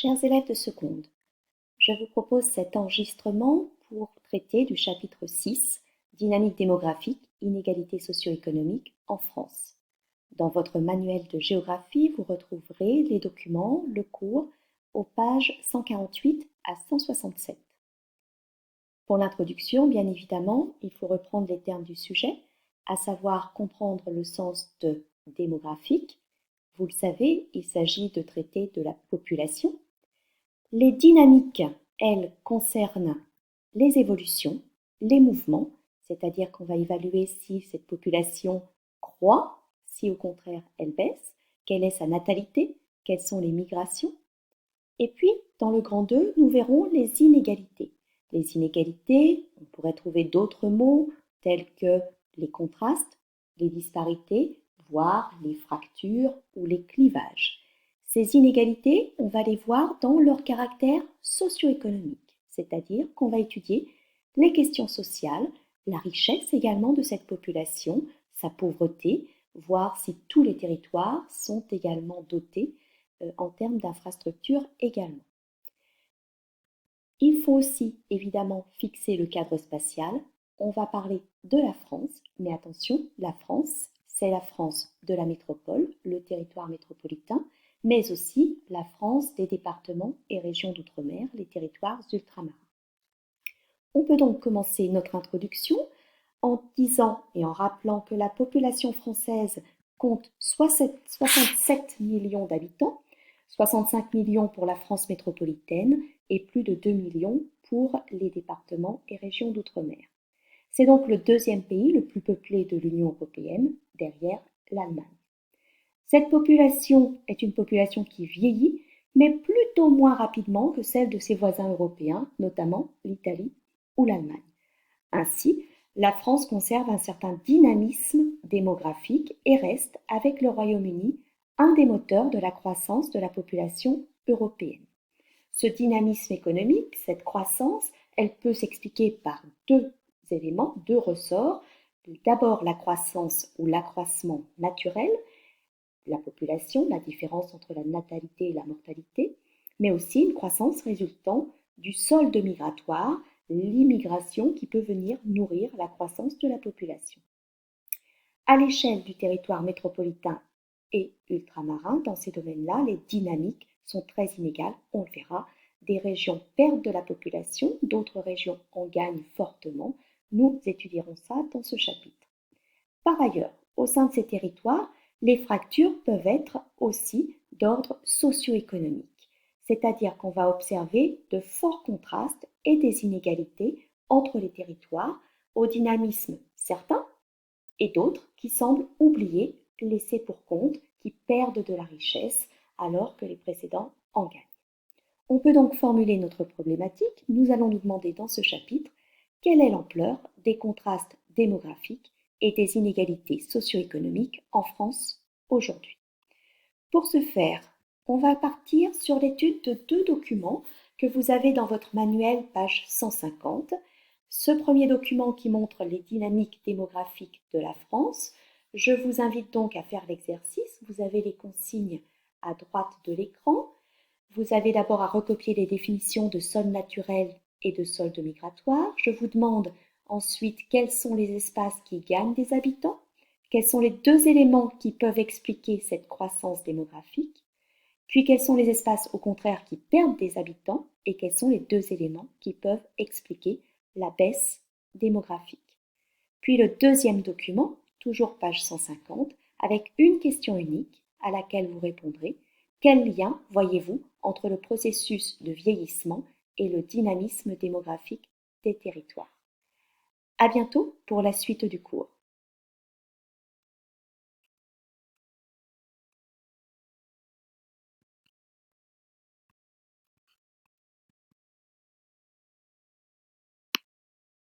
Chers élèves de seconde, je vous propose cet enregistrement pour traiter du chapitre 6, Dynamique démographique, inégalités socio-économiques en France. Dans votre manuel de géographie, vous retrouverez les documents, le cours, aux pages 148 à 167. Pour l'introduction, bien évidemment, il faut reprendre les termes du sujet, à savoir comprendre le sens de démographique. Vous le savez, il s'agit de traiter de la population. Les dynamiques, elles, concernent les évolutions, les mouvements, c'est-à-dire qu'on va évaluer si cette population croît, si au contraire elle baisse, quelle est sa natalité, quelles sont les migrations. Et puis, dans le grand 2, nous verrons les inégalités. Les inégalités, on pourrait trouver d'autres mots tels que les contrastes, les disparités, voire les fractures ou les clivages. Ces inégalités, on va les voir dans leur caractère socio-économique, c'est-à-dire qu'on va étudier les questions sociales, la richesse également de cette population, sa pauvreté, voir si tous les territoires sont également dotés en termes d'infrastructures également. Il faut aussi évidemment fixer le cadre spatial. On va parler de la France, mais attention, la France, c'est la France de la métropole, le territoire métropolitain, mais aussi la France des départements et régions d'outre-mer, les territoires ultramarins. On peut donc commencer notre introduction en disant et en rappelant que la population française compte 67 millions d'habitants, 65 millions pour la France métropolitaine et plus de 2 millions pour les départements et régions d'outre-mer. C'est donc le deuxième pays le plus peuplé de l'Union européenne, derrière l'Allemagne. Cette population est une population qui vieillit, mais plutôt moins rapidement que celle de ses voisins européens, notamment l'Italie ou l'Allemagne. Ainsi, la France conserve un certain dynamisme démographique et reste, avec le Royaume-Uni, un des moteurs de la croissance de la population européenne. Ce dynamisme économique, cette croissance, elle peut s'expliquer par deux éléments, deux ressorts. D'abord la croissance ou l'accroissement naturel, la population, la différence entre la natalité et la mortalité, mais aussi une croissance résultant du solde migratoire, l'immigration qui peut venir nourrir la croissance de la population. À l'échelle du territoire métropolitain et ultramarin, dans ces domaines-là, les dynamiques sont très inégales, on le verra. Des régions perdent de la population, d'autres régions en gagnent fortement. Nous étudierons ça dans ce chapitre. Par ailleurs, au sein de ces territoires, les fractures peuvent être aussi d'ordre socio-économique, c'est-à-dire qu'on va observer de forts contrastes et des inégalités entre les territoires, au dynamisme certain et d'autres qui semblent oubliés, laissés pour compte, qui perdent de la richesse alors que les précédents en gagnent. On peut donc formuler notre problématique. Nous allons nous demander dans ce chapitre quelle est l'ampleur des contrastes démographiques et des inégalités socio-économiques en France aujourd'hui. Pour ce faire, on va partir sur l'étude de deux documents que vous avez dans votre manuel, page 150. Ce premier document qui montre les dynamiques démographiques de la France. Je vous invite donc à faire l'exercice. Vous avez les consignes à droite de l'écran. Vous avez d'abord à recopier les définitions de sol naturel et de solde migratoire. Je vous demande ensuite quels sont les espaces qui gagnent des habitants, quels sont les deux éléments qui peuvent expliquer cette croissance démographique, puis quels sont les espaces au contraire qui perdent des habitants et quels sont les deux éléments qui peuvent expliquer la baisse démographique. Puis le deuxième document, toujours page 150, avec une question unique à laquelle vous répondrez. Quel lien voyez-vous entre le processus de vieillissement et le dynamisme démographique des territoires? À bientôt pour la suite du cours.